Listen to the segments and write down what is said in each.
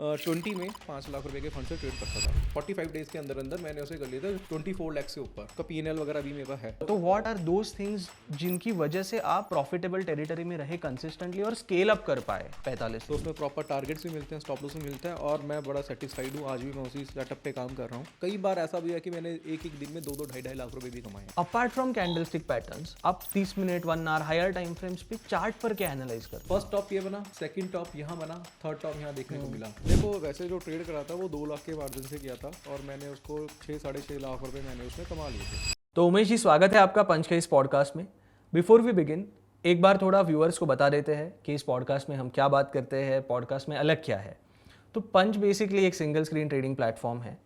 20 में 5 लाख रुपए के फंड से ट्रेड करता था। 45 डेज के अंदर अंदर मैंने उसे कर लिया था 24 लाख से ऊपर का P&L वगैरह भी मेरे पास है। तो व्हाट आर दोज थिंग्स जिनकी वजह से आप प्रॉफिटेबल टेरिटरी में रहे कंसिस्टेंटली और स्केल अप कर पाए 45? तो उसमें प्रॉपर टारगेट्स भी मिलते हैं, स्टॉप लॉस भी मिलता है और मैं बड़ा सेटिस्फाइड हूँ। आज भी मैं उसी सेटअप पे काम कर रहा हूँ। कई बार ऐसा भी है कि मैंने एक दिन में 2-2 ढाई लाख रुपए भी कमाए। अपार्ट फ्रॉम कैंडलस्टिक पैटर्न्स, आप 30 minute 1 hour higher time frames पे चार्ट पर क्या एनालाइज करते फर्स्ट टॉप ये बना, सेकंड टॉप यहाँ बना, थर्ड टॉप यहाँ देखने को मिला। देखो वैसे जो ट्रेड करा था वो 2 लाख के मार्जिन से किया था और मैंने उसको 6-6.5 लाख रुपए मैंने उसमें कमा लिए थे। तो उमेश जी, स्वागत है आपका पंच के इस पॉडकास्ट में। बिफोर वी बिगिन, एक बार थोड़ा व्यूअर्स को बता देते हैं कि इस पॉडकास्ट में हम क्या बात करते हैं, पॉडकास्ट में अलग क्या है। तो पंच बेसिकली एक सिंगल स्क्रीन ट्रेडिंग प्लेटफॉर्म है।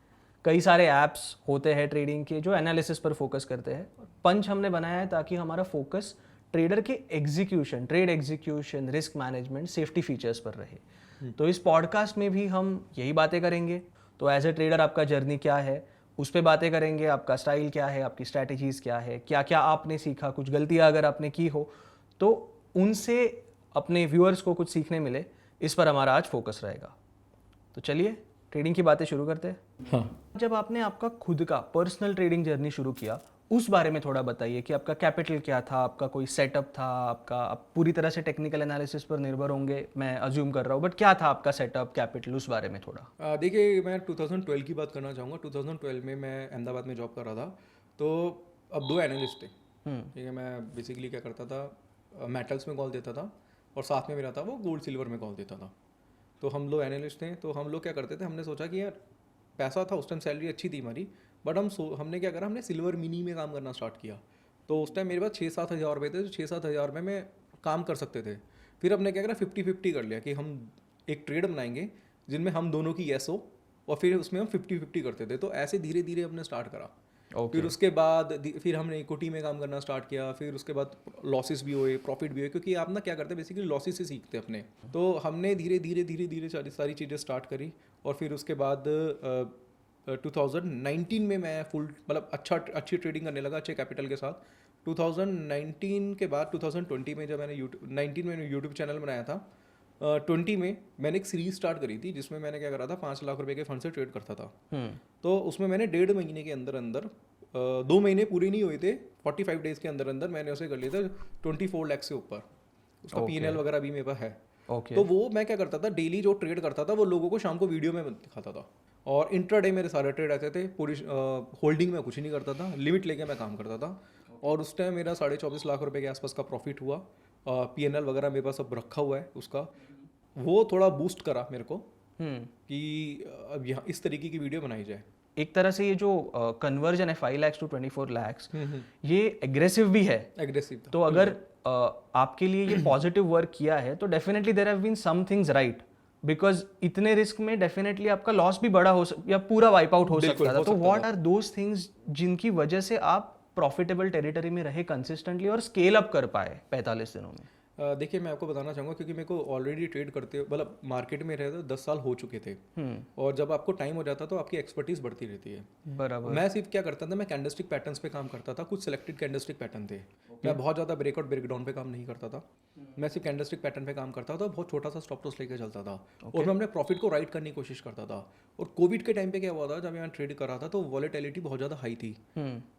कई सारे ऐप्स होते हैं ट्रेडिंग के जो एनालिसिस पर फोकस करते हैं। पंच हमने बनाया है ताकि हमारा फोकस ट्रेडर के execution, trade execution, risk management, safety features पर रहे। तो इस पॉडकास्ट में भी हम यही बातें करेंगे। तो एज ए ट्रेडर आपका जर्नी क्या है उस पर बातें करेंगे, आपका स्टाइल क्या है, आपकी स्ट्रैटेजीज़ क्या है, क्या क्या आपने सीखा, कुछ गलतियां अगर आपने की हो तो उनसे अपने व्यूअर्स को कुछ सीखने मिले, इस पर हमारा आज फोकस रहेगा। तो चलिए ट्रेडिंग की बातें शुरू करते हैं। हाँ, जब आपने आपका खुद का पर्सनल ट्रेडिंग जर्नी शुरू किया उस बारे में थोड़ा बताइए कि आपका कैपिटल क्या था, आपका कोई सेटअप था, आप पूरी तरह से टेक्निकल एनालिसिस पर निर्भर होंगे मैं अज्यूम कर रहा हूँ, बट क्या था आपका सेटअप, कैपिटल, उस बारे में थोड़ा। देखिए मैं 2012 की बात करना चाहूँगा। 2012 में मैं अहमदाबाद में जॉब कर रहा था। तो अब 2 एनालिस्ट थे, ठीक है। मैं बेसिकली क्या करता था, मेटल्स में कॉल देता था और साथ में मेरा था वो गोल्ड सिल्वर में कॉल देता था। तो हम लोग एनालिस्ट थे। तो हम लोग क्या करते थे, हमने सोचा कि यार पैसा था उस टाइम, सैलरी अच्छी थी हमारी, बट हमने क्या करा, हमने सिल्वर मिनी में काम करना स्टार्ट किया। तो उस टाइम मेरे पास 6-7 हज़ार रुपये थे। तो 6-7 हज़ार में मैं काम कर सकते थे। फिर हमने क्या करा, 50-50 कर लिया कि हम एक ट्रेड बनाएंगे जिनमें हम दोनों की येस हो और फिर उसमें हम 50-50 करते थे। तो ऐसे धीरे धीरे हमने स्टार्ट करा। फिर उसके बाद फिर हमने इक्विटी में काम करना स्टार्ट किया। फिर उसके बाद लॉसेस भी हुए, प्रॉफिट भी हुए, क्योंकि आप ना क्या करते हैं बेसिकली लॉसेस से सीखते हैं अपने। तो हमने धीरे धीरे सारी चीज़ें स्टार्ट करी और फिर उसके बाद 2019 में मैं फुल मतलब अच्छी ट्रेडिंग करने लगा अच्छे कैपिटल के साथ। 2019 के बाद 2020 में जब मैंने 19 में यूट्यूब चैनल बनाया था, 20 में मैंने एक सीरीज स्टार्ट करी थी जिसमें मैंने क्या करा था, 5 लाख रुपए के फंड से ट्रेड करता था। तो उसमें मैंने 1.5 महीने के अंदर अंदर 2 महीने पूरे नहीं हुए थे, 45 डेज के अंदर अंदर मैंने उसे कर लिया था 24 लाख से ऊपर। उसका P&L वगैरह भी मेरे पास है। तो वो मैं क्या करता था, डेली जो ट्रेड करता था वो लोगों को शाम को वीडियो में दिखाता था। और इंट्राडे मेरे सारे ट्रेड आते थे। पूरी होल्डिंग में कुछ नहीं करता था, लिमिट लेके मैं काम करता था। और उस टाइम मेरा 24.5 लाख रुपए के आसपास का प्रॉफिट हुआ। P&L वगैरह मेरे पास सब रखा हुआ है उसका। वो थोड़ा बूस्ट करा मेरे को कि अब यहाँ इस तरीके की वीडियो बनाई जाए। एक तरह से ये जो कन्वर्जन है 5 lakhs to 24 lakhs, ये एग्रेसिव भी है। एग्रेसिव था। तो अगर आपके लिए ये पॉजिटिव वर्क किया है तो definitely there have been some things right, because इतने रिस्क में डेफिनेटली आपका लॉस भी बड़ा हो या पूरा वाइप आउट हो सकता था। तो व्हाट आर दोज थिंग्स जिनकी वजह से आप प्रॉफिटेबल टेरिटरी में रहे कंसिस्टेंटली और स्केल अप कर पाए 45 दिनों में? देखिए मैं आपको बताना चाहूँगा, क्योंकि मेरे को ऑलरेडी ट्रेड करते मतलब मार्केट में रहे तो 10 साल हो चुके थे। और जब आपको टाइम हो जाता तो आपकी एक्सपर्टीज बढ़ती रहती है। बराबर। मैं सिर्फ क्या करता था, मैं कैंडलस्टिक पैटर्न्स पे काम करता था। कुछ सिलेक्टेड कैंडलस्टिक पैटर्न थे। मैं बहुत ज़्यादा ब्रेकआउट ब्रेकडाउन पे काम नहीं करता था। मैं सिर्फ कैंडलस्टिक पैटर्न पे काम करता था। बहुत छोटा सा स्टॉप लॉस लेके चलता था और मैं अपने प्रॉफिट को राइट करने की कोशिश करता था। और कोविड के टाइम पे क्या हुआ था, जब मैं ट्रेड कर रहा था तो वॉलेटिलिटी बहुत ज़्यादा हाई थी,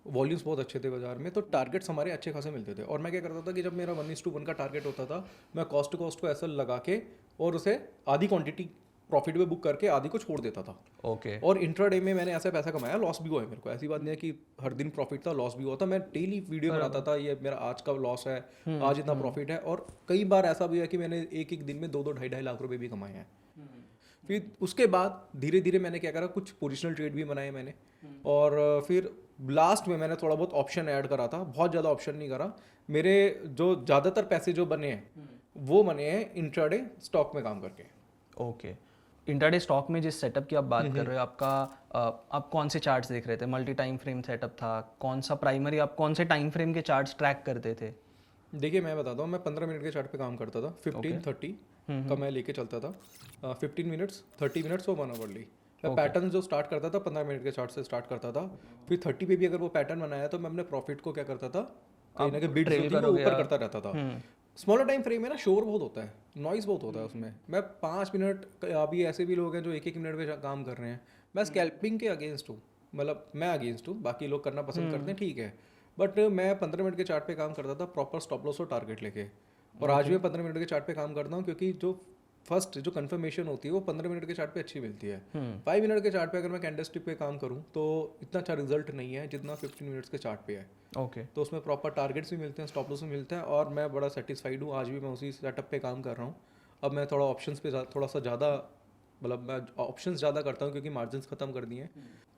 वॉल्यूम्स बहुत अच्छे थे बाजार में, तो टारगेट्स हमारे अच्छे खासे मिलते थे। और मैं क्या करता था कि जब मेरा 1:1 का टारगेट होता था, मैं कॉस्ट को ऐसा लगा के और उसे आधी क्वांटिटी प्रॉफिट में बुक करके आधी को छोड़ देता था। ओके। और इंट्राडे में मैंने ऐसा पैसा कमाया, लॉस भी हुआ है मेरे को। ऐसी बात नहीं है कि हर दिन प्रॉफिट था, लॉस भी हुआ था। मैं डेली वीडियो बनाता था, ये मेरा आज का लॉस है, आज इतना प्रॉफिट है। और कई बार ऐसा भी है कि मैंने एक दिन में 2-2 ढाई लाख रुपए भी कमाए हैं। फिर उसके बाद धीरे धीरे मैंने क्या करा, कुछ पोजिशनल ट्रेड भी बनाए मैंने। और फिर लास्ट में मैंने थोड़ा बहुत ऑप्शन ऐड करा था, बहुत ज़्यादा ऑप्शन नहीं करा। मेरे जो ज़्यादातर पैसे जो बने हैं वो बने हैं इंट्राडे स्टॉक में काम करके। ओके। इंट्राडे स्टॉक में जिस सेटअप की आप बात कर रहे हो, आपका आप कौन से चार्ट्स देख रहे थे? मल्टी टाइम फ्रेम सेटअप था? कौन सा प्राइमरी, आप कौन से टाइम फ्रेम के चार्ट्स ट्रैक करते थे? देखिए मैं बताता हूँ, मैं 15 मिनट के चार्ट पे काम करता था। 15-30 का मैं लेके चलता था। 15 मिनट्स, 30 मिनट्स और 1 आवरली। मैं पैटर्न जो स्टार्ट करता था 15 मिनट के चार्ट से स्टार्ट करता था। फिर 30 पे भी अगर वो पैटर्न बनाया तो मैं अपने प्रॉफिट को क्या करता था, कहीं ना कहीं बिड्स होती है ऊपर करता रहता था। स्मॉलर टाइम फ्रेम में ना शोर बहुत होता है, नॉइस बहुत होता है उसमें। मैं 5 मिनट, अभी ऐसे भी लोग हैं जो 1-1 मिनट पे काम कर रहे हैं। मैं स्कैल्पिंग के अगेंस्ट हूँ, मतलब मैं अगेंस्ट हूँ, बाकी लोग करना पसंद करते हैं, ठीक है। बट मैं 15 मिनट के चार्ट पे काम करता था प्रॉपर स्टॉप लॉस और टारगेट लेके, और आज भी मैं 15 मिनट के चार्ट पे काम करता हूँ, क्योंकि जो फर्स्ट जो कंफर्मेशन होती है वो 15 मिनट के चार्ट पे अच्छी मिलती है। 5 मिनट के चार्ट पे अगर मैं कैंडलस्टिक पे काम करूँ तो इतना अच्छा रिजल्ट नहीं है जितना 15 मिनट्स के चार्ट पे है। ओके। तो उसमें प्रॉपर टारगेट्स भी मिलते हैं, स्टॉप लॉस भी मिलता है, और मैं बड़ा सेटिस्फाइड हूँ। आज भी मैं उसी सेटअप पे काम कर रहा हूँ। अब मैं थोड़ा ऑप्शंस पे थोड़ा सा ज़्यादा, मतलब मैं ऑप्शंस ज़्यादा करता हूँ क्योंकि मार्जिन ख़त्म कर दिए हैं।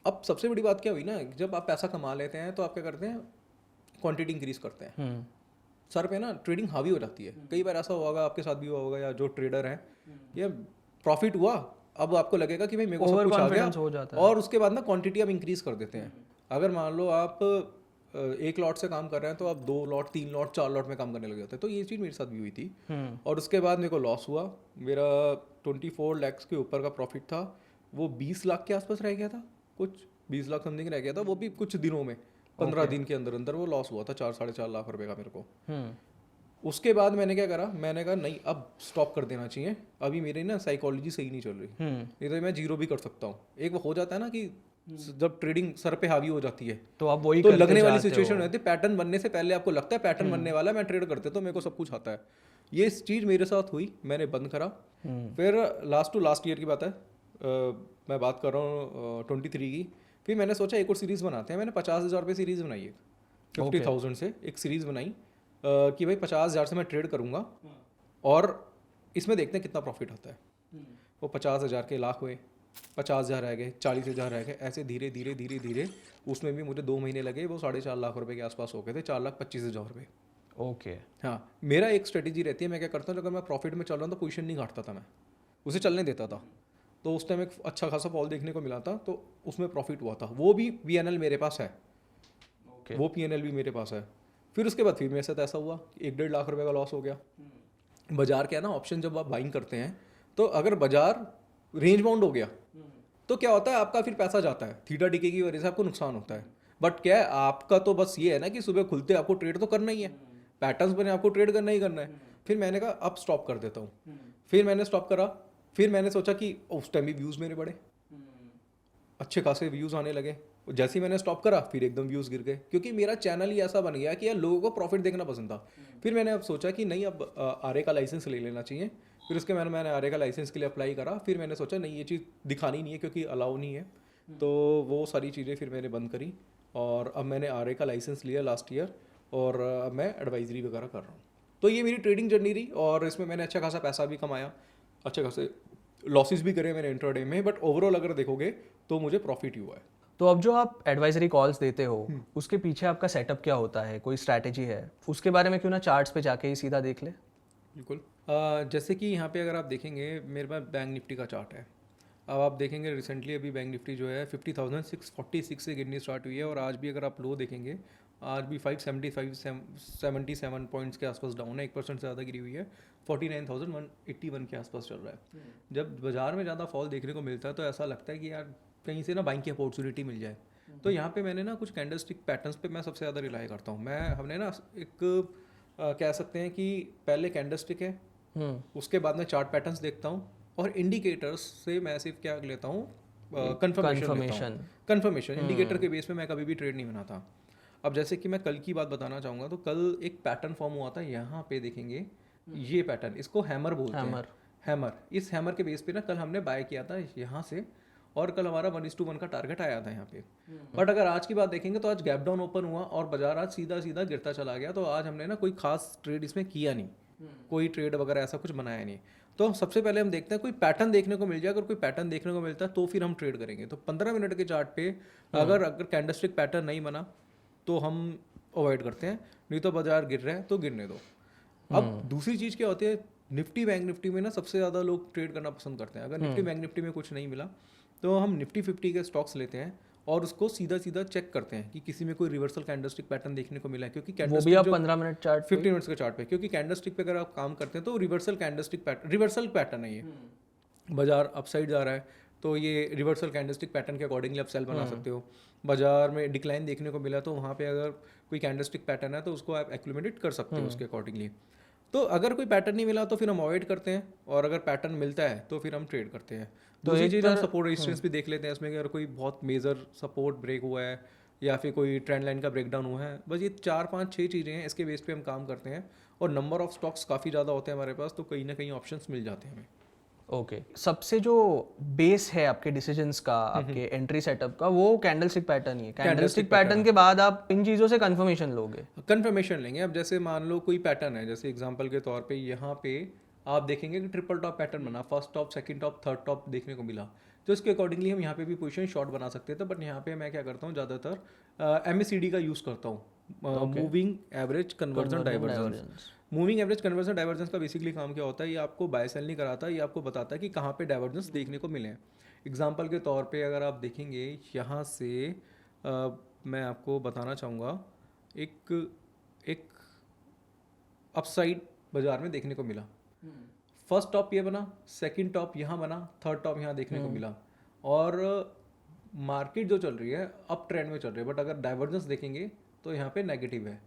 अब सबसे बड़ी बात क्या हुई ना, जब आप पैसा कमा लेते हैं तो आप क्या करते हैं, क्वांटिटी इंक्रीज करते हैं। सर पे ना ट्रेडिंग हावी हो जाती है। कई बार ऐसा होगा, आपके साथ भी हुआ होगा, या जो ट्रेडर हैं, ये प्रॉफिट हुआ, अब आपको लगेगा कि भाई मेरे को सब कुछ आ गया, हो जाता है। और उसके बाद ना क्वांटिटी आप इंक्रीज कर देते हैं। अगर मान लो आप 1 लॉट से काम कर रहे हैं तो आप 2 लॉट, 3 लॉट, 4 लॉट में काम करने लग जाते हैं। तो ये चीज़ मेरे साथ भी हुई थी, और उसके बाद मेरे को लॉस हुआ। मेरा 24 लाख के ऊपर का प्रॉफिट था, वो 20 लाख के आसपास रह गया था, कुछ 20 लाख समथिंग रह गया था, वो भी कुछ दिनों में, 15 दिन के अंदर अंदर वो लॉस हुआ था 4-4.5 लाख रुपए का मेरे को। उसके बाद मैंने क्या करा, मैंने कहा नहीं, अब स्टॉप कर देना चाहिए, अभी मेरी ना साइकोलॉजी सही नहीं चल रही, नहीं तो मैं जीरो भी कर सकता हूँ। एक वो हो जाता है ना कि जब ट्रेडिंग सर पे हावी हो जाती है तो आप वही तो करते लगने वाली जाते सिचुएशन हो। होती है। पैटर्न बनने से पहले आपको लगता है पैटर्न बनने वाला है, मैं ट्रेड करते तो मेरे को सब कुछ आता है। ये चीज़ मेरे साथ हुई, मैंने बंद करा। फिर लास्ट ईयर की बात है, मैं बात कर रहा हूँ 23 की। फिर मैंने सोचा एक और सीरीज़ बनाते हैं। मैंने 50,000 रुपये सीरीज़ बनाई, एक 50,000 से एक सीरीज़ बनाई कि भाई 50,000 से मैं ट्रेड करूँगा और इसमें देखते हैं कितना प्रॉफिट आता है। वो 50,000 के लाख हुए, 50,000 रह गए, 40,000 रह गए, ऐसे धीरे धीरे धीरे धीरे उसमें भी मुझे 2 महीने लगे, वो 4.5 लाख रुपए के आसपास हो गए थे, 4,25,000 रुपये। ओके। हाँ, मेरा एक स्ट्रेटेजी रहती है, मैं क्या करता हूँ, अगर मैं प्रॉफिट में चल रहा हूँ तो पोजीशन नहीं घाटता था, मैं उसे चलने देता था। तो उस टाइम एक अच्छा खासा फॉल देखने को मिला था, तो उसमें प्रॉफिट हुआ था। वो भी PNL मेरे पास है, वो PNL भी मेरे पास है। फिर उसके बाद फिर मेरे साथ ऐसा हुआ, 1-1.5 लाख रुपए का लॉस हो गया। बाजार क्या है ना, ऑप्शन जब आप बाइंग करते हैं तो अगर बाजार रेंज बाउंड हो गया तो क्या होता है, आपका फिर पैसा जाता है, थीटा डिके की वजह से आपको नुकसान होता है। बट क्या है, आपका तो बस ये है ना कि सुबह खुलते आपको ट्रेड तो करना ही है, पैटर्न्स बने आपको ट्रेड करना ही करना है। फिर मैंने कहा अब स्टॉप कर देता हूँ। फिर मैंने स्टॉप करा। फिर मैंने सोचा कि उस टाइम भी व्यूज़ मेरे बढ़े, अच्छे खासे व्यूज़ आने लगे। जैसे ही मैंने स्टॉप करा फिर एकदम व्यूज़ गिर गए, क्योंकि मेरा चैनल ही ऐसा बन गया कि यार लोगों को प्रॉफिट देखना पसंद था। फिर मैंने अब सोचा कि नहीं, अब आरए का लाइसेंस ले लेना चाहिए। फिर उसके मैंने आरए का लाइसेंस के लिए अप्लाई करा। फिर मैंने सोचा नहीं, ये चीज़ दिखानी नहीं है क्योंकि अलाउ नहीं है, तो वो सारी चीज़ें फिर मैंने बंद करी। और अब मैंने आरए का लाइसेंस लिया लास्ट ईयर, और अब मैं एडवाइजरी वगैरह कर रहा हूँ। तो ये मेरी ट्रेडिंग जर्नी रही, और इसमें मैंने अच्छा खासा पैसा भी कमाया, अच्छे खासे लॉसेस भी करे मैंने इंट्राडे में, बट ओवरऑल अगर देखोगे तो मुझे प्रॉफिट ही हुआ है। तो अब जो आप एडवाइजरी कॉल्स देते हो उसके पीछे आपका सेटअप क्या होता है, कोई स्ट्रैटेजी है? उसके बारे में क्यों ना चार्ट्स पे जाके ही सीधा देख ले। बिल्कुल। जैसे कि यहाँ पे अगर आप देखेंगे, मेरे पास बैंक निफ्टी का चार्ट है। अब आप देखेंगे रिसेंटली अभी बैंक निफ्टी जो है 50,646 से गिरनी स्टार्ट हुई है, और आज भी अगर आप लो देखेंगे, आज भी 577 पॉइंट्स के आसपास डाउन है, 1% से ज़्यादा गिरी हुई है, 49,181 के आसपास चल रहा है। जब बाजार में ज़्यादा फॉल देखने को मिलता है तो ऐसा लगता है कि यार कहीं से ना बाइंग की अपॉर्चुनिटी मिल जाए। तो यहाँ पे मैंने ना कुछ कैंडलस्टिक पैटर्न्स पे मैं सबसे ज़्यादा रिलाई करता हूँ। हमने ना एक कह सकते हैं कि पहले कैंडलस्टिक है, उसके बाद में चार्ट पैटर्न्स देखता हूँ, और इंडिकेटर्स से मैं सिर्फ क्या लेता हूँ, कंफर्मेशन। इंडिकेटर के बेस पे मैं कभी भी ट्रेड नहीं बनाता। अब जैसे कि मैं कल की बात बताना चाहूँगा, तो कल एक पैटर्न फॉर्म हुआ था, यहाँ पे देखेंगे ये पैटर्न, इसको हैमर बोलते हैं। हैमर, इस हैमर के बेस पे ना कल हमने बाय किया था यहाँ से, और कल हमारा 1:1 का टारगेट आया था यहाँ पे। बट अगर आज की बात देखेंगे तो आज गैप डाउन ओपन हुआ और बाजार आज सीधा सीधा गिरता चला गया। तो आज हमने ना कोई खास ट्रेड इसमें किया नहीं, कोई ट्रेड वगैरह ऐसा कुछ बनाया नहीं। तो सबसे पहले हम देखते हैं कोई पैटर्न देखने को मिल जाए। अगर कोई पैटर्न देखने को मिलता है तो फिर हम ट्रेड करेंगे। तो 15 मिनट के चार्ट पे अगर कैंडलस्टिक पैटर्न नहीं बना तो हम अवॉइड करते हैं, नहीं तो बाजार गिर रहा है तो गिरने दो। अब दूसरी चीज़ क्या होती है, निफ्टी बैंक निफ्टी में ना सबसे ज़्यादा लोग ट्रेड करना पसंद करते हैं। अगर निफ्टी बैंक निफ्टी में कुछ नहीं मिला तो हम निफ्टी 50 के स्टॉक्स लेते हैं और उसको सीधा सीधा चेक करते हैं कि किसी में कोई रिवर्सल कैंडलस्टिक पैटर्न देखने को मिला है। क्योंकि वो भी आप 15 मिनट चार्ट 15 मिनट्स के चार्ट पे, क्योंकि कैंडलस्टिक पे अगर आप काम करते हैं तो रिवर्सल पैटर्न है ये। बाजार अपसाइड जा रहा है तो ये रिवर्सल कैंडलस्टिक पैटर्न के अकॉर्डिंगली आप सेल बना सकते हो। बाजार में डिक्लाइन देखने को मिला तो वहाँ पे अगर कोई कैंडलस्टिक पैटर्न है तो उसको आप एक्यूमुलेट कर सकते हो उसके अकॉर्डिंगली। तो अगर कोई पैटर्न नहीं मिला तो फिर हम अवॉइड करते हैं, और अगर पैटर्न मिलता है तो फिर हम ट्रेड करते हैं। दूसरी चीज़ हम सपोर्ट रेजिस्टेंस भी देख लेते हैं इसमें कि अगर कोई बहुत मेजर सपोर्ट ब्रेक हुआ है या फिर कोई ट्रेंड लाइन का ब्रेकडाउन हुआ है, बस ये 4-5-6 चीज़ें हैं, इसके बेस पे हम काम करते हैं। और नंबर ऑफ स्टॉक्स काफ़ी ज़्यादा होते हैं हमारे पास, तो कहीं ना कहीं ऑप्शंस मिल जाते हैं हमें। ओके सबसे जो बेस है आपके डिसीजंस का, आपके एंट्री सेटअप का, वो कैंडलस्टिक पैटर्न ही है। कैंडलस्टिक पैटर्न के बाद आप इन चीज़ों से कंफर्मेशन लोगे? कंफर्मेशन लेंगे। अब जैसे मान लो कोई पैटर्न है, जैसे एग्जांपल के तौर पे यहाँ पे आप देखेंगे कि ट्रिपल टॉप पैटर्न बना, first top, second top, third top देखने को मिला, तो इसके अकॉर्डिंगली हम यहाँ पे भी पोजीशन शॉर्ट बना सकते थे। बट यहाँ पे मैं क्या करता हूँ, ज़्यादातर MACD का यूज़ करता हूँ, moving average conversion divergence. Moving average conversion divergence का बेसिकली काम क्या होता है, ये आपको बाय सेल नहीं कराता, ये आपको बताता है कि कहाँ पे डाइवर्जेंस देखने को मिले हैं। एग्जांपल के तौर पे अगर आप देखेंगे यहाँ से मैं आपको बताना चाहूँगा, एक अपसाइड बाजार में देखने को मिला। फर्स्ट टॉप ये बना, सेकंड टॉप यहाँ बना, थर्ड टॉप यहाँ देखने को मिला, और मार्केट जो चल रही है अप ट्रेंड में चल रही है। बट अगर डाइवर्जेंस देखेंगे तो यहाँ पे नेगेटिव है,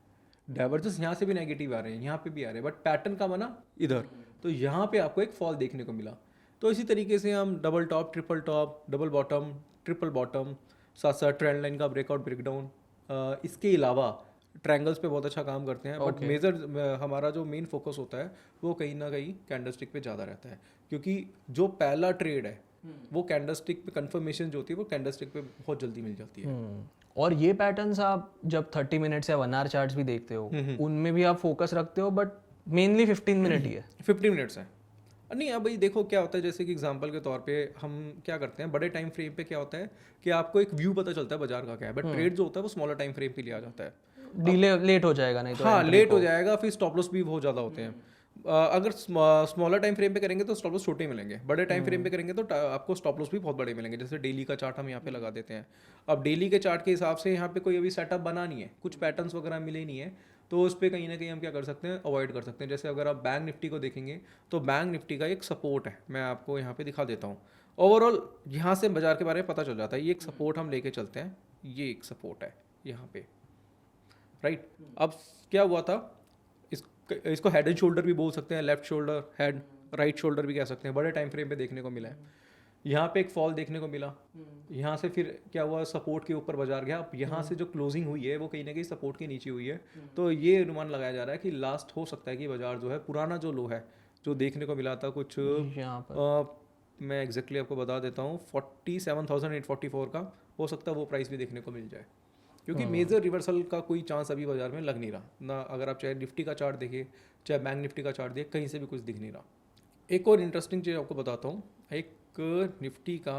डाइवर्जेंस यहाँ से भी नेगेटिव आ रहे हैं, यहाँ पे भी आ रहे हैं, बट पैटर्न का बना इधर, तो यहाँ पे आपको एक फॉल देखने को मिला। तो इसी तरीके से हम double top, triple top, double bottom, triple bottom, साथ साथ ट्रेंड लाइन का ब्रेकआउट, ब्रेकडाउन, इसके अलावा ट्रायंगल्स पे बहुत अच्छा काम करते हैं। बट मेजर हमारा जो मेन फोकस होता है वो कहीं ना कहीं कैंडलस्टिक पे ज़्यादा रहता है, क्योंकि जो पहला ट्रेड है वो कैंडलस्टिक पे कंफर्मेशन जो होती है वो कैंडलस्टिक पे बहुत जल्दी मिल जाती है। और ये पैटर्न्स आप जब 30 मिनट्स या 1 आवर चार्ट्स भी देखते हो, उनमें भी आप फोकस रखते हो, बट मेनली 15 मिनट ही है? 15 मिनट्स है। नहीं, अब भाई देखो क्या होता है, जैसे कि एग्जांपल के तौर पे हम क्या करते हैं, बड़े टाइम फ्रेम पे क्या होता है कि आपको एक व्यू पता चलता है बाजार का क्या है, बट ट्रेड जो होता है वो स्मॉलर टाइम फ्रेम पे लिया जाता है। डिले लेट हो जाएगा नहीं तो? हाँ, लेट हो जाएगा, फिर स्टॉप लॉस भी बहुत ज़्यादा होते हैं। अगर स्मॉलर टाइम फ्रेम पे करेंगे तो स्टॉप लॉस छोटे मिलेंगे, बड़े टाइम फ्रेम पे करेंगे तो आपको स्टॉप लॉस भी बहुत बड़े मिलेंगे। जैसे डेली का चार्ट हम यहाँ पे लगा देते हैं। अब डेली के चार्ट के हिसाब से यहाँ पे कोई अभी सेटअप बना नहीं है, कुछ पैटर्न्स वगैरह मिले नहीं है, तो उस पर कहीं ना कहीं हम क्या कर सकते हैं, अवॉइड कर सकते हैं। जैसे अगर आप बैंक निफ्टी को देखेंगे तो बैंक निफ्टी का एक सपोर्ट है, मैं आपको यहाँ पे दिखा देता हूँ। ओवरऑल यहाँ से बाजार के बारे में पता चल जाता है, ये एक सपोर्ट हम लेके चलते हैं, ये एक सपोर्ट है यहाँ पे, राइट। अब क्या हुआ था, इसको हेड एंड शोल्डर भी बोल सकते हैं, left shoulder, head, right shoulder भी कह सकते हैं, बड़े टाइम फ्रेम पे देखने को मिला है। यहाँ पे एक फॉल देखने को मिला, यहाँ से फिर क्या हुआ, सपोर्ट के ऊपर बाजार गया। अब यहाँ से जो क्लोजिंग हुई है वो कहीं ना कहीं सपोर्ट के नीचे हुई है, तो ये अनुमान लगाया जा रहा है कि लास्ट हो सकता है कि बाजार जो है पुराना जो लो है जो देखने को मिला था कुछ यहाँ पर मैं एग्जैक्टली आपको बता देता हूँ, 47,844 का, हो सकता है वो प्राइस भी देखने को मिल जाए, क्योंकि मेजर रिवर्सल का कोई चांस अभी बाजार में लग नहीं रहा ना। अगर आप चाहे निफ्टी का चार्ट देखिए, चाहे बैंक निफ्टी का चार्ट देखिए, कहीं से भी कुछ दिख नहीं रहा। एक और इंटरेस्टिंग चीज़ आपको बताता हूँ, एक निफ्टी का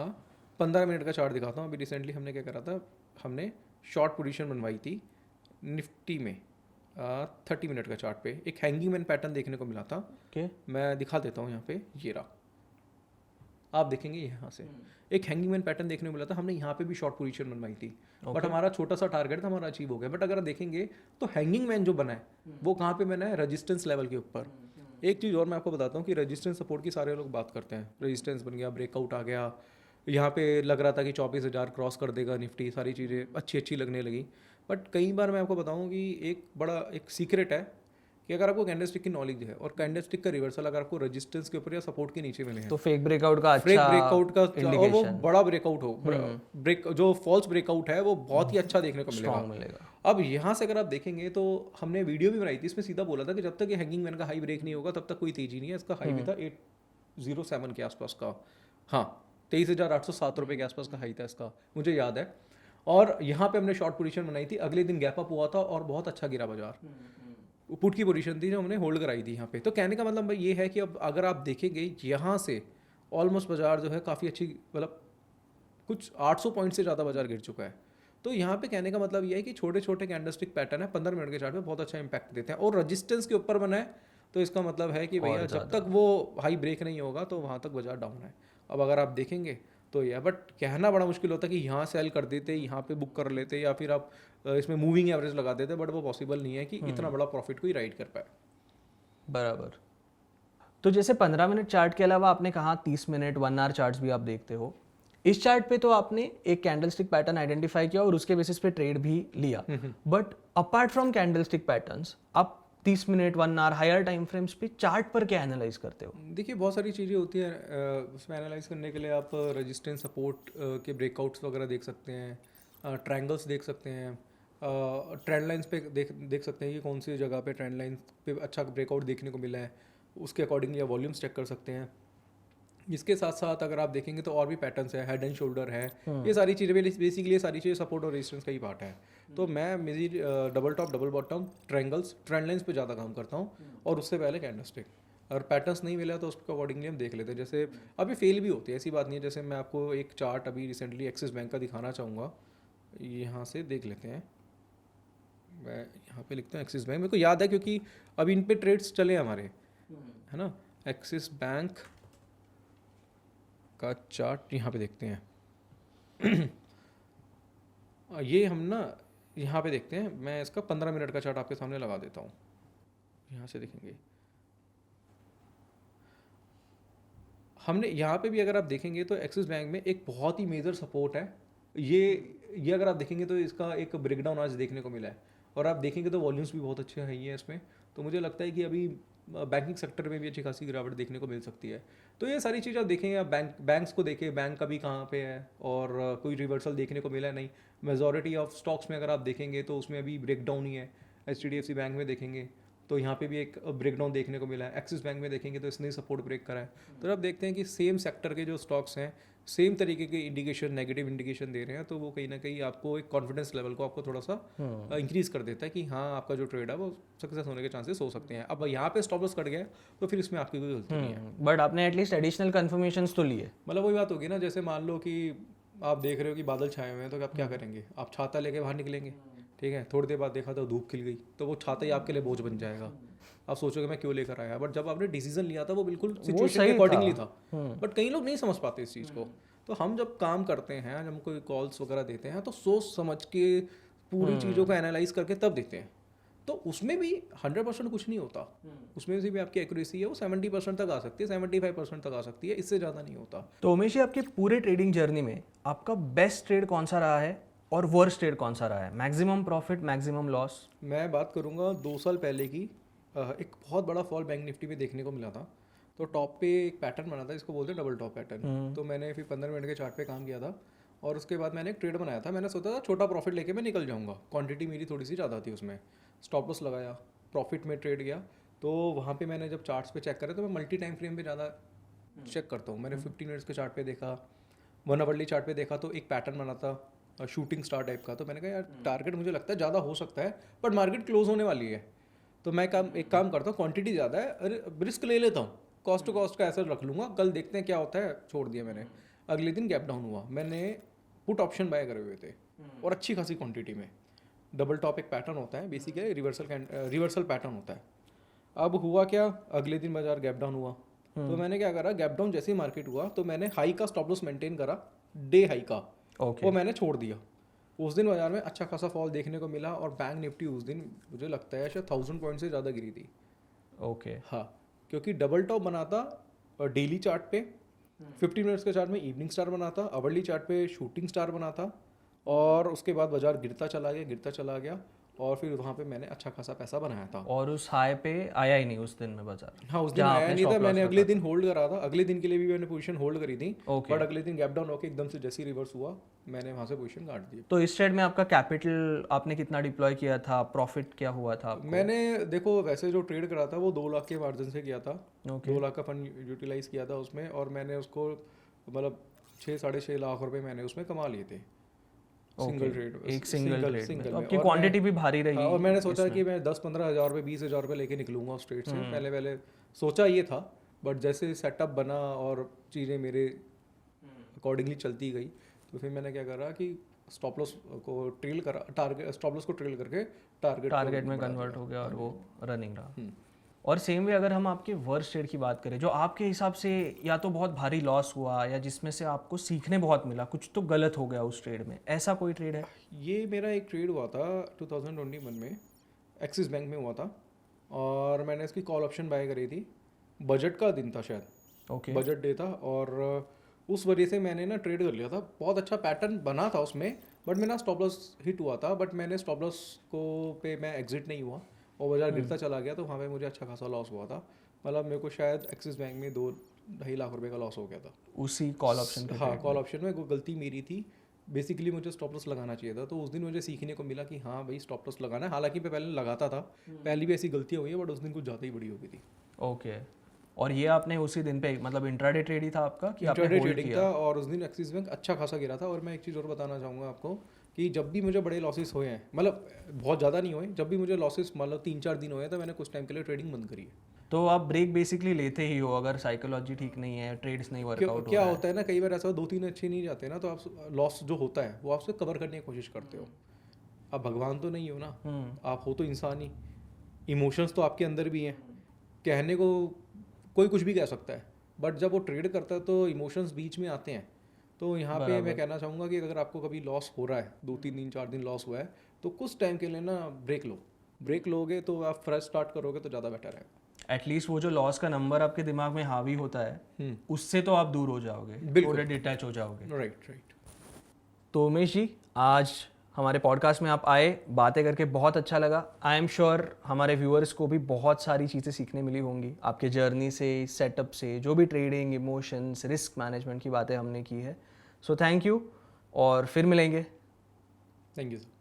15 मिनट का चार्ट दिखाता हूँ। अभी रिसेंटली हमने क्या करा था, हमने शॉर्ट पोजीशन बनवाई थी निफ्टी में 30 मिनट का चार्ट पे, एक हैंगिंग मैन पैटर्न देखने को मिला था। मैं दिखा देता हूँ यहाँ पे, ये रहा, आप देखेंगे यहाँ से एक हैंगिंग मैन पैटर्न देखने को मिला था। हमने यहाँ पे भी शॉर्ट पोजीशन बनवाई थी, बट हमारा छोटा सा टारगेट था, हमारा अचीव हो गया। बट अगर आप देखेंगे तो हैंगिंग मैन जो बना है वो कहाँ पे बना है, रेजिस्टेंस लेवल के ऊपर। एक चीज़ और मैं आपको बताता हूँ कि रेजिस्टेंस सपोर्ट की सारे लोग बात करते हैं, रेजिस्टेंस बन गया, ब्रेकआउट आ गया, यहाँ पे लग रहा था कि 24,000 क्रॉस कर देगा निफ्टी, सारी चीज़ें अच्छी लगने लगी। बट कई बार मैं आपको बताऊँ कि एक सीक्रेट है कि अगर आपको कैंडलस्टिक की नॉलेज है और कैंडलस्टिक का रिवर्सल अगर आपको रेजिस्टेंस के ऊपर या सपोर्ट के नीचे मिले हैं, तो फेक ब्रेकआउट का अच्छा, फेक ब्रेकआउट का, और वो बड़ा ब्रेकआउट हो, ब्रेक जो फॉल्स ब्रेकआउट है वो बहुत ही अच्छा देखने को मिलेगा। अब यहाँ से अगर आप देखेंगे तो हमने वीडियो भी बनाई थी, इसमें सीधा बोला था कि जब तक ये हैंगिंग मैन का हाई ब्रेक नहीं होगा तब तक कोई तेजी नहीं है। इसका हाई भी था 807 के आसपास का, हाँ 23,807 रुपये के आसपास का हाई था इसका, मुझे याद है। और यहाँ पे हमने शॉर्ट पोजीशन बनाई थी, अगले दिन गैप अप हुआ था और बहुत अच्छा गिरा बाजार। पुट की पोजीशन थी जो हमने होल्ड कराई थी यहाँ पे। तो कहने का मतलब भाई ये है कि अब अगर आप देखेंगे यहाँ से ऑलमोस्ट बाजार जो है काफ़ी अच्छी, मतलब कुछ 800 पॉइंट से ज़्यादा बाजार गिर चुका है। तो यहाँ पे कहने का मतलब ये है कि छोटे छोटे कैंडलस्टिक पैटर्न है 15 मिनट के चार्ट में बहुत अच्छा इंपैक्ट देते हैं, और रजिस्टेंस के ऊपर बना है, तो इसका मतलब है कि भैया जब तक वो हाई ब्रेक नहीं होगा तो वहाँ तक बाजार डाउन है। अब अगर आप देखेंगे तो यह, बट कहना बड़ा मुश्किल होता है कि यहाँ सेल कर देते, यहाँ पे बुक कर लेते, या फिर आप इसमें मूविंग एवरेज लगा देते, बट वो पॉसिबल नहीं है कि इतना बड़ा प्रॉफिट कोई राइड कर पाए। बराबर। तो जैसे 15 मिनट चार्ट के अलावा आपने कहा 30 मिनट 1 आवर चार्ट्स भी आप देखते हो, इस चार्ट पे तो आपने एक कैंडलस्टिक पैटर्न आइडेंटिफाई किया और उसके बेसिस पे ट्रेड भी लिया, but apart from candlestick patterns आप 30 minute 1 hour higher time frames पे चार्ट पर क्या एनालाइज करते हो? देखिए बहुत सारी चीज़ें होती हैं उसमें एनालाइज करने के लिए आप रेजिस्टेंस सपोर्ट के ब्रेकआउट्स वगैरह देख सकते हैं, ट्रायंगल्स देख सकते हैं, ट्रेंड लाइंस पे देख सकते हैं कि कौन सी जगह पे ट्रेंड लाइन पे अच्छा ब्रेकआउट देखने को मिला है, उसके अकॉर्डिंगली आप वॉल्यूम्स चेक कर सकते हैं। इसके साथ साथ अगर आप देखेंगे तो और भी पैटर्न्स है, हेड एंड शोल्डर है, ये सारी चीज़ें बेसिकली ये सारी चीज़ें सपोर्ट और रेजिस्टेंस का ही पार्ट है। तो मैं मेरी double top double bottom triangles trend lines पे ज़्यादा काम करता हूँ और उससे पहले कैंडलस्टिक। और पैटर्न्स नहीं मिला तो उसको अकॉर्डिंगली हम देख लेते हैं। जैसे अभी फेल भी होती है, ऐसी बात नहीं है। जैसे मैं आपको एक चार्ट अभी रिसेंटली एक्सिस बैंक का दिखाना चाहूँगा, यहाँ से देख लेते हैं। मैं यहाँ पे लिखता हूँ एक्सिस बैंक, मेरे को याद है क्योंकि अभी इन पे ट्रेड्स चले हमारे, है ना। एक्सिस बैंक का चार्ट यहाँ पे देखते हैं। ये हम ना यहाँ पे देखते हैं, मैं इसका 15 मिनट का चार्ट आपके सामने लगा देता हूँ। यहाँ से देखेंगे हमने यहाँ पे भी अगर आप देखेंगे तो एक्सिस बैंक में एक बहुत ही मेजर सपोर्ट है। ये अगर आप देखेंगे तो इसका एक ब्रेकडाउन आज देखने को मिला है और आप देखेंगे तो वॉल्यूम्स भी बहुत अच्छे हैं इसमें। तो मुझे लगता है कि अभी बैंकिंग सेक्टर में भी अच्छी खासी गिरावट देखने को मिल सकती है। तो ये सारी चीज़ आप देखेंगे, आप बैंक्स को देखें, बैंक अभी कहाँ पे है और कोई रिवर्सल देखने को मिला नहीं। मेजॉरिटी ऑफ स्टॉक्स में अगर आप देखेंगे तो उसमें अभी ब्रेकडाउन ही है। HDFC बैंक में देखेंगे तो यहाँ पे भी एक ब्रेकडाउन देखने को मिला है। एक्सिस बैंक में देखेंगे तो इसने सपोर्ट ब्रेक करा है। तो आप देखते हैं कि सेम सेक्टर के जो स्टॉक्स हैं सेम तरीके के इंडिकेशन, नेगेटिव इंडिकेशन दे रहे हैं, तो वो कहीं ना कहीं आपको एक कॉन्फिडेंस लेवल को आपको थोड़ा सा इंक्रीज कर देता है कि हाँ आपका जो ट्रेड है वो सक्सेस होने के चांसेस हो सकते हैं। अब यहाँ पे स्टॉप लॉस कट गया तो फिर इसमें आपकी कोई गलती नहीं है। बट आपने एटलीस्ट एडिशनल कन्फर्मेशंस तो लिए। मतलब वही बात होगी ना, जैसे मान लो कि आप देख रहे हो कि बादल छाए हुए हैं तो आप क्या करेंगे, आप छाता लेके बाहर निकलेंगे, ठीक है। थोड़ी देर बाद देखा तो धूप खिल गई तो वो छाता ही आपके लिए बोझ बन जाएगा। आप सोचोगे मैं क्यों लेकर आया, बट जब आपने डिसीजन लिया था वो बिल्कुल सिचुएशन के अकॉर्डिंगली था। बट कई लोग नहीं समझ पाते इस चीज़ को। तो हम जब काम करते हैं, जब हम कोई कॉल्स वगैरह देते हैं तो सोच समझ के पूरी चीज़ों को एनालाइज करके तब देते हैं। तो उसमें भी 100% कुछ नहीं होता, उसमें से भी आपकी एक्यूरेसी है वो 70% तक आ सकती है, 75% तक आ सकती है, इससे ज़्यादा नहीं होता। तो उमेश जी, आपके पूरे ट्रेडिंग जर्नी में आपका बेस्ट ट्रेड कौन सा रहा है और वर्स्ट ट्रेड कौन सा रहा है? Maximum profit, maximum loss? मैं बात करूँगा 2 साल पहले की। एक बहुत बड़ा फॉल बैंक निफ्टी में देखने को मिला था। तो टॉप पे एक पैटर्न बना था, इसको बोलते हैं डबल टॉप पैटर्न। तो मैंने फिर 15 मिनट के चार्ट पे काम किया था और उसके बाद मैंने एक ट्रेड बनाया था। मैंने सोचा था छोटा प्रॉफिट लेके मैं निकल जाऊँगा, क्वांटिटी मेरी थोड़ी सी ज़्यादा थी उसमें। स्टॉप लॉस लगाया, प्रॉफिट में ट्रेड गया। तो वहाँ पे मैंने जब चार्ट्स पे चेक करे तो मैं मल्टी टाइम फ्रेम पे ज़्यादा चेक करता हूँ। मैंने 15 मिनट्स के चार्ट पे देखा, 1 आवरली चार्ट पे देखा तो एक पैटर्न बना था शूटिंग स्टार टाइप का। तो मैंने कहा यार टारगेट मुझे लगता है ज़्यादा हो सकता है बट मार्केट क्लोज होने वाली है, तो मैं एक काम करता हूँ, क्वांटिटी ज़्यादा है, अरे रिस्क ले लेता हूँ, कॉस्ट टू कॉस्ट का ऐसा रख लूँगा, कल देखते हैं क्या होता है। छोड़ दिया मैंने। अगले दिन गैप डाउन हुआ, मैंने पुट ऑप्शन बाय करे हुए थे और अच्छी खासी क्वांटिटी में। डबल टॉप एक पैटर्न होता है, बेसिकली रिवर्सल पैटर्न होता है। अब हुआ क्या, अगले दिन बाजार गैप डाउन हुआ तो मैंने क्या करा, गैप डाउन जैसे ही मार्केट हुआ तो मैंने हाई का स्टॉप लॉस मेंटेन करा, डे हाई का, वो मैंने छोड़ दिया। उस दिन बाजार में अच्छा खासा फॉल देखने को मिला और बैंक निफ्टी उस दिन मुझे लगता है शायद 1000 पॉइंट से ज़्यादा गिरी थी। हाँ, क्योंकि डबल टॉप बनाता डेली चार्ट पे, 15 मिनट्स के चार्ट में इवनिंग स्टार बनाता, आवरली चार्ट पे शूटिंग स्टार बनाता और उसके बाद बाजार गिरता चला गया और फिर वहाँ पे मैंने अच्छा खासा पैसा बनाया था। और उस हाई पे आया ही नहीं उस दिन में बाजार? हाँ, उस दिन आया नहीं था। मैंने अगले दिन होल्ड करा था, अगले दिन के लिए भी मैंने पोजीशन होल्ड करी थी। बट अगले दिन गैप डाउन होकर एकदम से जैसे ही रिवर्स हुआ मैंने वहाँ से पोजीशन काट दी। तो इस ट्रेड में आपका कैपिटल आपने कितना डिप्लॉय किया था, प्रॉफिट क्या हुआ था आपको? मैंने देखो वैसे जो ट्रेड करा था वो 2 लाख के मार्जिन से किया था। 2 लाख का फंड यूटिलाइज किया था उसमें और मैंने उसको मतलब 6-6.5 लाख रुपए मैंने उसमें कमा लिए थे। सिंगल ट्रेड, एक सिंगल ट्रेड में। तो आपकी और क्वांटिटी भी भारी रही। और मैंने सोचा कि मैं 10-15 हज़ार रुपये 20 हज़ार रुपये लेके निकलूंगा उस ट्रेड से। पहले सोचा ये था, बट जैसे सेटअप बना और चीज़ें मेरे अकॉर्डिंगली चलती गई तो फिर मैंने क्या करा कि स्टॉप लॉस को ट्रेल करा, टारगेट स्टॉप लॉस को ट्रेल करके टारगेट में कन्वर्ट हो गया और वो रनिंग रहा। और सेम वे अगर हम आपके वर्स्ट ट्रेड की बात करें जो आपके हिसाब से या तो बहुत भारी लॉस हुआ या जिसमें से आपको सीखने बहुत मिला, कुछ तो गलत हो गया उस ट्रेड में, ऐसा कोई ट्रेड है? ये मेरा एक ट्रेड हुआ था 2021 में, एक्सिस बैंक में हुआ था और मैंने इसकी कॉल ऑप्शन बाय करी थी। बजट का दिन था शायद, बजट डे था और उस वजह से मैंने ना ट्रेड कर लिया था। बहुत अच्छा पैटर्न बना था उसमें बट मेरा स्टॉप लॉस हिट हुआ था, बट मैंने स्टॉप लॉस को पे मैं एग्जिट नहीं हुआ। और बाजार गिरता चला गया तो वहाँ पे मुझे अच्छा खासा लॉस हुआ था। मतलब मेरे को शायद एक्सिस बैंक में 2-2.5 लाख रुपए का लॉस हो गया था उसी कॉल ऑप्शन के हाँ कॉल ऑप्शन में। कोई गलती मेरी थी, बेसिकली मुझे स्टॉप लॉस लगाना चाहिए था। तो उस दिन मुझे सीखने को मिला कि हाँ भाई स्टॉप लॉस लगाना है। हालांकि मैं पहले लगाता था, पहले भी ऐसी गलतियाँ हुई है, बट उस दिन कुछ ज़्यादा ही बड़ी हो गई थी। ओके, और ये आपने उसी दिन पे मतलब इंट्राडे ट्रेड ही था आपका कि आपने इंट्राडे होल्ड ट्रेडिंग किया? था और उस दिन एक्सिस बैंक अच्छा खासा गिरा था। और मैं एक चीज़ और बताना चाहूँगा आपको कि जब भी मुझे बड़े लॉसेस हुए हैं, मतलब बहुत ज़्यादा नहीं हुए, जब भी मुझे लॉसेस मतलब 3-4 दिन हुए हैं तो मैंने कुछ टाइम के लिए ट्रेडिंग बंद करी है। तो आप ब्रेक बेसिकली लेते ही हो अगर साइकोलॉजी ठीक नहीं है, ट्रेड्स नहीं वर्कआउट हो क्या रहा है? होता है ना, कई बार ऐसा 2-3 अच्छे नहीं जाते ना, तो आप लॉस जो होता है वो आपसे कवर करने की कोशिश करते हो। आप भगवान तो नहीं हो ना, आप हो तो इंसान ही। इमोशंस तो आपके अंदर भी हैं, कहने को कोई कुछ भी कह सकता है, बट जब वो ट्रेड करता है तो इमोशंस बीच में आते हैं। तो यहाँ पे मैं कहना चाहूँगा कि अगर आपको कभी लॉस हो रहा है, 2-3 दिन 4 दिन लॉस हुआ है, तो कुछ टाइम के लिए ना ब्रेक लो। ब्रेक लोगे तो आप फ्रेश स्टार्ट करोगे तो ज़्यादा बेटर रहेगा। एटलीस्ट वो जो लॉस का नंबर आपके दिमाग में हावी होता है उससे तो आप दूर हो जाओगे, बिल्कुल। थोड़े डिटैच हो जाओगे। Right right. तो उमेश जी, आज हमारे पॉडकास्ट में आप आए, बातें करके बहुत अच्छा लगा। आई एम श्योर हमारे व्यूअर्स को भी बहुत सारी चीज़ें सीखने मिली होंगी आपके जर्नी से, सेटअप से, जो भी ट्रेडिंग, इमोशंस, रिस्क मैनेजमेंट की बातें हमने की है। सो थैंक यू, और फिर मिलेंगे। Thank you sir.